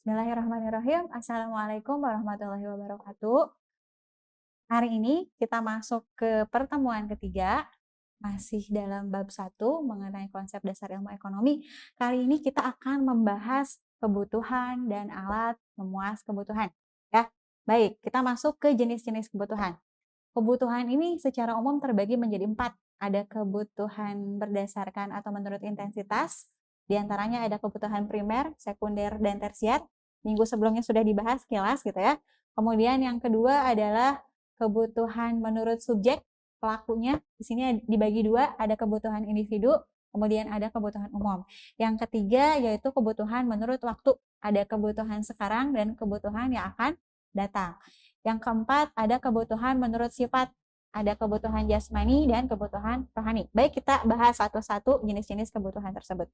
Bismillahirrahmanirrahim. Assalamualaikum warahmatullahi wabarakatuh. Hari ini kita masuk ke pertemuan ketiga, masih dalam bab 1 mengenai konsep dasar ilmu ekonomi. Kali ini kita akan membahas kebutuhan dan alat memuas kebutuhan. Ya, baik, kita masuk ke jenis-jenis kebutuhan. Kebutuhan ini secara umum terbagi menjadi 4. Ada kebutuhan berdasarkan atau menurut intensitas, di antaranya ada kebutuhan primer, sekunder, dan tersier. Minggu sebelumnya sudah dibahas sekilas gitu ya. Kemudian yang kedua adalah kebutuhan menurut subjek, pelakunya. Di sini dibagi 2, ada kebutuhan individu, kemudian ada kebutuhan umum. Yang ketiga yaitu kebutuhan menurut waktu. Ada kebutuhan sekarang dan kebutuhan yang akan datang. Yang keempat ada kebutuhan menurut sifat. Ada kebutuhan jasmani dan kebutuhan rohani. Baik, kita bahas satu-satu jenis-jenis kebutuhan tersebut.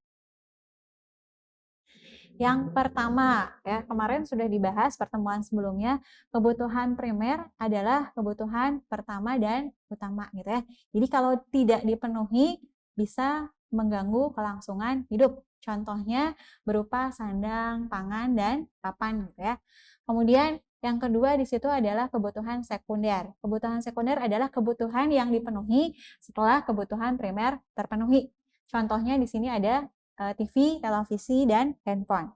Yang pertama, ya kemarin sudah dibahas pertemuan sebelumnya, kebutuhan primer adalah kebutuhan pertama dan utama gitu ya. Jadi kalau tidak dipenuhi bisa mengganggu kelangsungan hidup. Contohnya berupa sandang, pangan, dan papan gitu ya. Kemudian yang kedua di situ adalah kebutuhan sekunder. Kebutuhan sekunder adalah kebutuhan yang dipenuhi setelah kebutuhan primer terpenuhi. Contohnya di sini ada TV, televisi, dan handphone.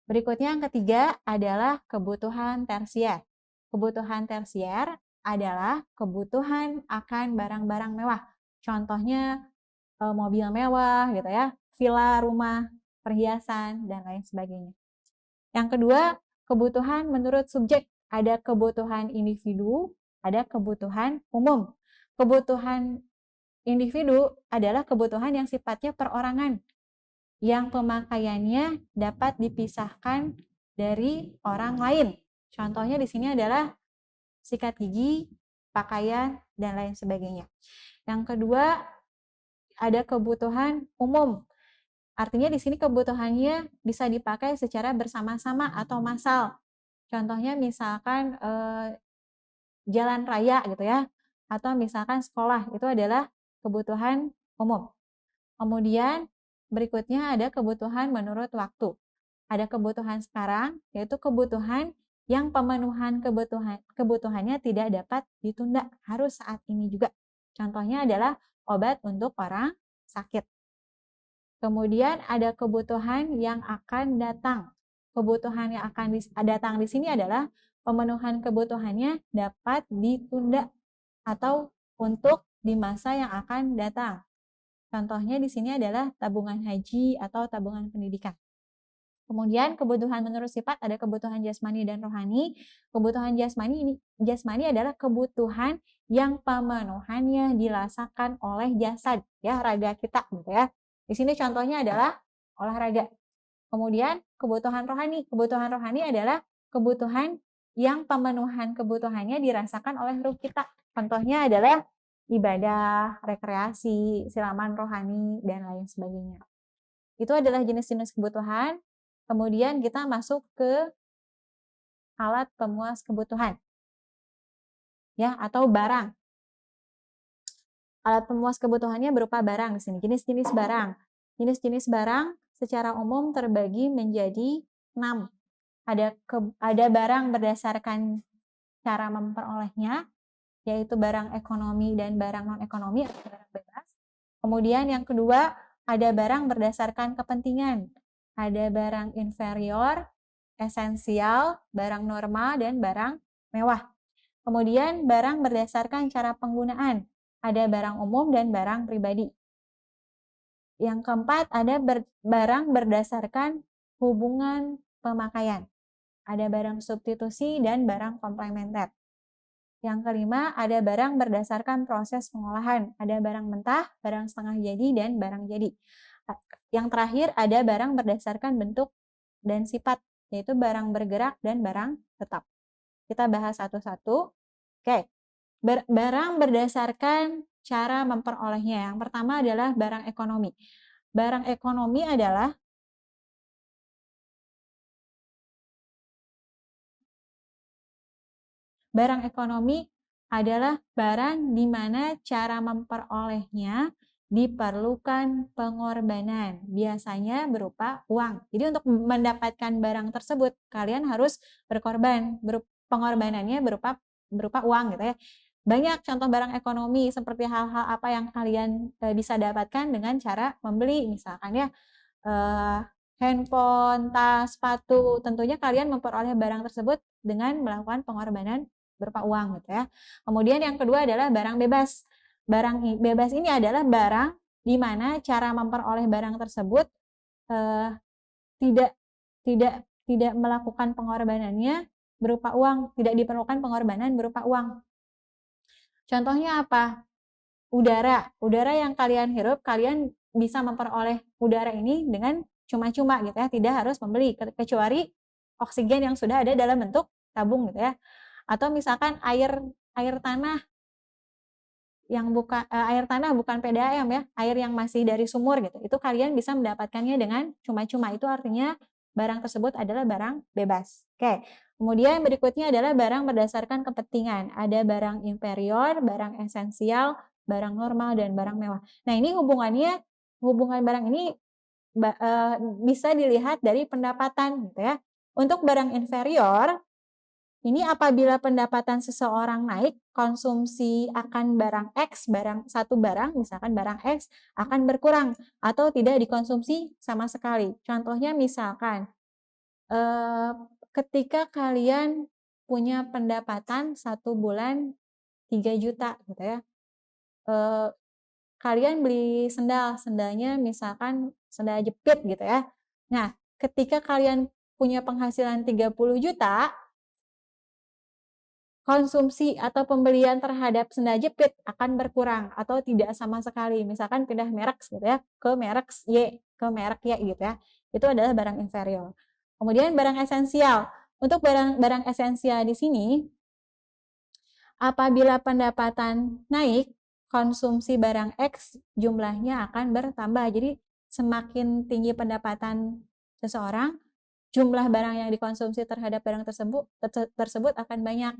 Berikutnya yang ketiga adalah kebutuhan tersier. Kebutuhan tersier adalah kebutuhan akan barang-barang mewah. Contohnya mobil mewah gitu ya, villa, rumah, perhiasan, dan lain sebagainya. Yang kedua, kebutuhan menurut subjek. Ada kebutuhan individu, ada kebutuhan umum. Kebutuhan individu adalah kebutuhan yang sifatnya perorangan, yang pemakaiannya dapat dipisahkan dari orang lain. Contohnya di sini adalah sikat gigi, pakaian, dan lain sebagainya. Yang kedua, ada kebutuhan umum. Artinya di sini kebutuhannya bisa dipakai secara bersama-sama atau massal. Contohnya misalkan jalan raya gitu ya, atau misalkan sekolah, itu adalah kebutuhan umum. Kemudian berikutnya ada kebutuhan menurut waktu. Ada kebutuhan sekarang, yaitu kebutuhan yang pemenuhan kebutuhannya tidak dapat ditunda, harus saat ini juga. Contohnya adalah obat untuk orang sakit. Kemudian ada kebutuhan yang akan datang. Kebutuhan yang akan datang di sini adalah pemenuhan kebutuhannya dapat ditunda atau untuk di masa yang akan datang. Contohnya di sini adalah tabungan haji atau tabungan pendidikan. Kemudian kebutuhan menurut sifat ada kebutuhan jasmani dan rohani. Kebutuhan jasmani adalah kebutuhan yang pemenuhannya dirasakan oleh jasad, ya, raga kita gitu ya. Di sini contohnya adalah olahraga. Kemudian kebutuhan rohani. Kebutuhan rohani adalah kebutuhan yang pemenuhan kebutuhannya dirasakan oleh ruh kita. Contohnya adalah ibadah, rekreasi, siraman rohani, dan lain sebagainya. Itu adalah jenis-jenis kebutuhan. Kemudian kita masuk ke alat pemuas kebutuhan, ya, atau barang. Alat pemuas kebutuhannya berupa barang di sini. Jenis-jenis barang. Jenis-jenis barang secara umum terbagi menjadi 6. Ada barang berdasarkan cara memperolehnya, yaitu barang ekonomi dan barang non-ekonomi atau barang bebas. Kemudian yang kedua, ada barang berdasarkan kepentingan. Ada barang inferior, esensial, barang normal, dan barang mewah. Kemudian barang berdasarkan cara penggunaan. Ada barang umum dan barang pribadi. Yang keempat, ada barang berdasarkan hubungan pemakaian. Ada barang substitusi dan barang komplementer. Yang kelima, ada barang berdasarkan proses pengolahan. Ada barang mentah, barang setengah jadi, dan barang jadi. Yang terakhir, ada barang berdasarkan bentuk dan sifat, yaitu barang bergerak dan barang tetap. Kita bahas satu-satu. Oke, barang berdasarkan cara memperolehnya. Yang pertama adalah barang ekonomi. Barang ekonomi adalah barang ekonomi adalah barang di mana cara memperolehnya diperlukan pengorbanan, biasanya berupa uang. Jadi untuk mendapatkan barang tersebut, kalian harus berkorban. Pengorbanannya berupa uang gitu ya. Banyak contoh barang ekonomi seperti hal-hal apa yang kalian bisa dapatkan dengan cara membeli, misalkan ya handphone, tas, sepatu. Tentunya kalian memperoleh barang tersebut dengan melakukan pengorbanan berupa uang gitu ya. Kemudian yang kedua adalah barang bebas. Barang bebas ini adalah barang di mana cara memperoleh barang tersebut tidak tidak tidak melakukan pengorbanannya berupa uang, tidak diperlukan pengorbanan berupa uang. Contohnya apa? Udara yang kalian hirup, kalian bisa memperoleh udara ini dengan cuma-cuma gitu ya, tidak harus membeli, kecuali oksigen yang sudah ada dalam bentuk tabung gitu ya. Atau misalkan air tanah bukan PDAM ya, air yang masih dari sumur gitu. Itu kalian bisa mendapatkannya dengan cuma-cuma. Itu artinya barang tersebut adalah barang bebas. Oke. Kemudian berikutnya adalah barang berdasarkan kepentingan. Ada barang inferior, barang esensial, barang normal, dan barang mewah. Nah, ini hubungan barang ini bisa dilihat dari pendapatan gitu ya. Untuk barang inferior, ini apabila pendapatan seseorang naik, konsumsi akan barang X, satu barang, misalkan barang X, akan berkurang atau tidak dikonsumsi sama sekali. Contohnya misalkan, ketika kalian punya pendapatan 1 bulan 3 juta gitu ya, kalian beli sendalnya misalkan sendal jepit gitu ya. Nah, ketika kalian punya penghasilan 30 juta, konsumsi atau pembelian terhadap sendal jepit akan berkurang atau tidak sama sekali. Misalkan pindah merek gitu ya, ke merek Y gitu ya. Itu adalah barang inferior. Kemudian barang esensial. Untuk barang esensial di sini, apabila pendapatan naik, konsumsi barang X jumlahnya akan bertambah. Jadi semakin tinggi pendapatan seseorang, jumlah barang yang dikonsumsi terhadap barang tersebut akan banyak.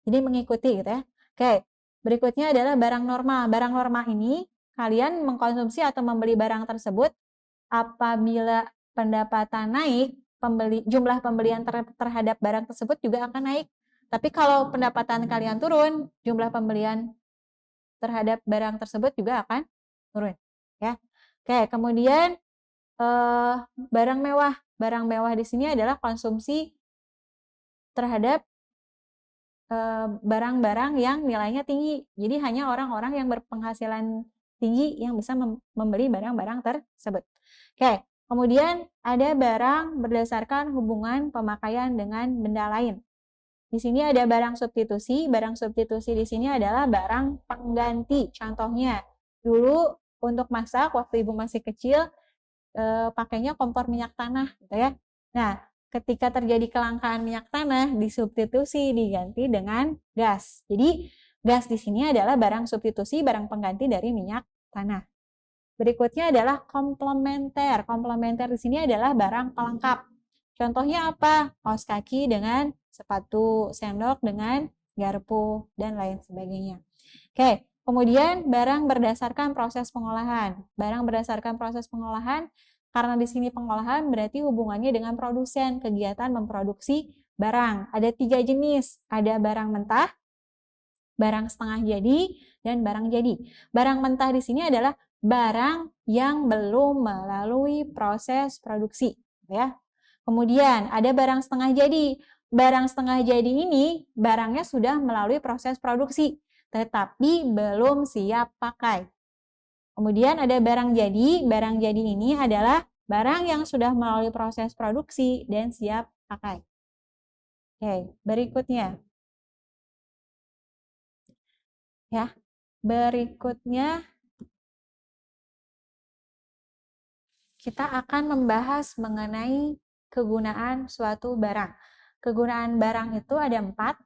Jadi mengikuti gitu ya. Oke, berikutnya adalah barang normal. Barang normal ini kalian mengkonsumsi atau membeli barang tersebut apabila pendapatan naik, jumlah pembelian terhadap barang tersebut juga akan naik. Tapi kalau pendapatan kalian turun, jumlah pembelian terhadap barang tersebut juga akan turun. Ya. Oke, kemudian barang mewah. Barang mewah di sini adalah konsumsi terhadap barang-barang yang nilainya tinggi. Jadi hanya orang-orang yang berpenghasilan tinggi yang bisa membeli barang-barang tersebut. Oke, kemudian ada barang berdasarkan hubungan pemakaian dengan benda lain. Di sini ada barang substitusi. Barang substitusi di sini adalah barang pengganti. Contohnya, dulu untuk masak waktu ibu masih kecil pakainya kompor minyak tanah gitu ya. Nah, ketika terjadi kelangkaan minyak tanah, disubstitusi diganti dengan gas. Jadi, gas di sini adalah barang substitusi, barang pengganti dari minyak tanah. Berikutnya adalah komplementer. Komplementer di sini adalah barang pelengkap. Contohnya apa? Kaos kaki dengan sepatu, sendok dengan garpu, dan lain sebagainya. Oke, kemudian barang berdasarkan proses pengolahan. Barang berdasarkan proses pengolahan, karena di sini pengolahan berarti hubungannya dengan produsen, kegiatan memproduksi barang. Ada 3 jenis, ada barang mentah, barang setengah jadi, dan barang jadi. Barang mentah di sini adalah barang yang belum melalui proses produksi, ya. Kemudian ada barang setengah jadi. Barang setengah jadi ini barangnya sudah melalui proses produksi, tetapi belum siap pakai. Kemudian ada barang jadi. Barang jadi ini adalah barang yang sudah melalui proses produksi dan siap pakai. Oke, berikutnya. Ya, berikutnya kita akan membahas mengenai kegunaan suatu barang. Kegunaan barang itu ada 4.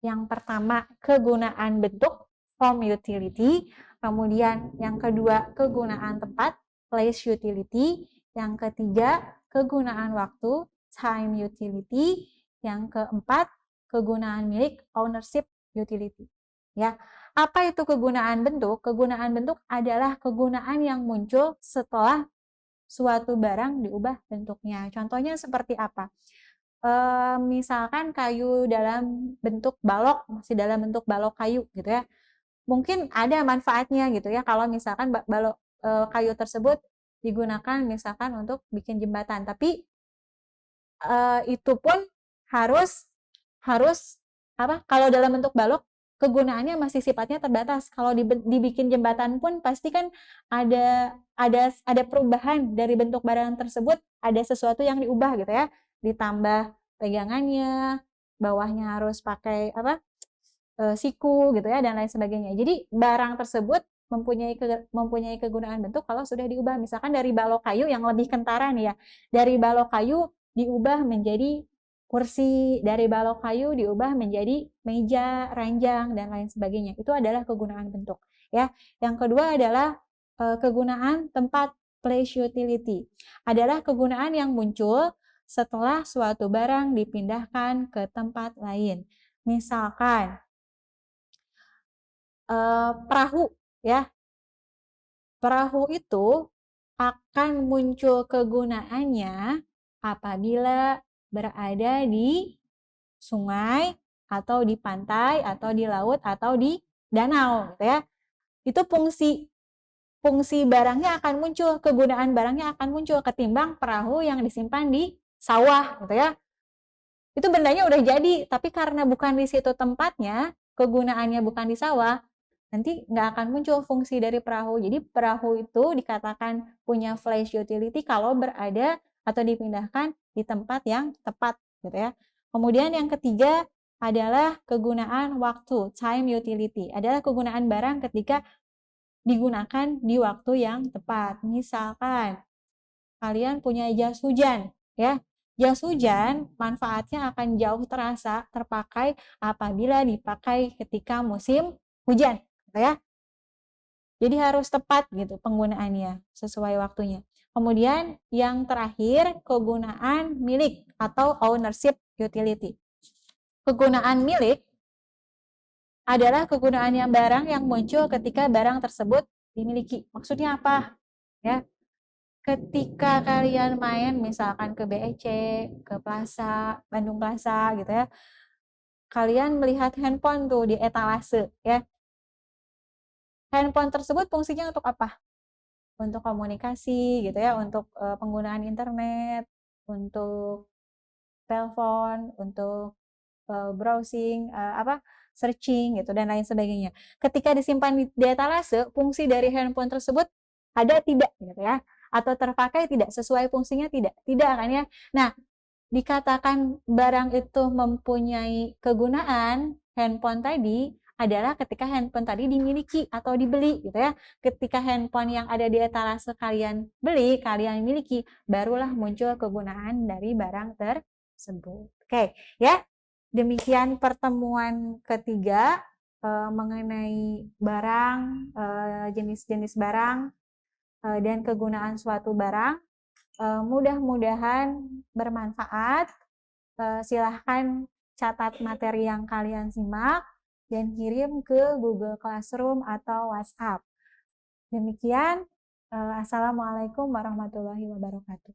Yang pertama, kegunaan bentuk, form utility. Kemudian yang kedua, kegunaan tempat, place utility. Yang ketiga, kegunaan waktu, time utility. Yang keempat, kegunaan milik, ownership utility. ya. Apa itu kegunaan bentuk? Kegunaan bentuk adalah kegunaan yang muncul setelah suatu barang diubah bentuknya. Contohnya seperti apa? Misalkan kayu dalam bentuk balok, masih dalam bentuk balok kayu gitu ya. Mungkin ada manfaatnya gitu ya kalau misalkan balok kayu tersebut digunakan misalkan untuk bikin jembatan, tapi itu pun harus harus apa, kalau dalam bentuk balok kegunaannya masih sifatnya terbatas. Kalau dibikin jembatan pun pasti kan ada perubahan dari bentuk barang tersebut, ada sesuatu yang diubah gitu ya, ditambah pegangannya, bawahnya harus pakai apa, siku gitu ya dan lain sebagainya. Jadi barang tersebut mempunyai kegunaan bentuk kalau sudah diubah. Misalkan dari balok kayu yang lebih kentara nih ya, dari balok kayu diubah menjadi kursi, dari balok kayu diubah menjadi meja, ranjang dan lain sebagainya. Itu adalah kegunaan bentuk ya. Yang kedua adalah kegunaan tempat, place utility. Adalah kegunaan yang muncul setelah suatu barang dipindahkan ke tempat lain. Misalkan perahu ya. Perahu itu akan muncul kegunaannya apabila berada di sungai atau di pantai atau di laut atau di danau gitu ya. Itu fungsi fungsi barangnya akan muncul, kegunaan barangnya akan muncul ketimbang perahu yang disimpan di sawah gitu ya. Itu bendanya udah jadi, tapi karena bukan di situ tempatnya, kegunaannya bukan di sawah, nanti nggak akan muncul fungsi dari perahu. Jadi perahu itu dikatakan punya flash utility kalau berada atau dipindahkan di tempat yang tepat gitu ya. Kemudian yang ketiga adalah kegunaan waktu, time utility. Adalah kegunaan barang ketika digunakan di waktu yang tepat. Misalkan kalian punya jas hujan ya. Jas hujan manfaatnya akan jauh terasa terpakai apabila dipakai ketika musim hujan gitu ya. Jadi harus tepat gitu penggunaannya sesuai waktunya. Kemudian yang terakhir kegunaan milik atau ownership utility. Kegunaan milik adalah kegunaannya barang yang muncul ketika barang tersebut dimiliki. Maksudnya apa? Ya, ketika kalian main misalkan ke BEC, ke Plaza, Bandung Plaza gitu ya, kalian melihat handphone tuh di etalase ya. Handphone tersebut fungsinya untuk apa? Untuk komunikasi gitu ya, untuk penggunaan internet, untuk telepon, untuk browsing, searching gitu dan lain sebagainya. Ketika disimpan di etalase, fungsi dari handphone tersebut ada tidak gitu ya, atau terpakai tidak, sesuai fungsinya tidak? Tidak kan ya. Nah, dikatakan barang itu mempunyai kegunaan, handphone tadi adalah ketika handphone tadi dimiliki atau dibeli gitu ya. Ketika handphone yang ada di etalase kalian beli, kalian miliki, barulah muncul kegunaan dari barang tersebut. Oke, ya. Demikian pertemuan ketiga mengenai barang, jenis-jenis barang, dan kegunaan suatu barang. Mudah-mudahan bermanfaat. Silahkan catat materi yang kalian simak dan kirim ke Google Classroom atau WhatsApp. Demikian, Assalamualaikum warahmatullahi wabarakatuh.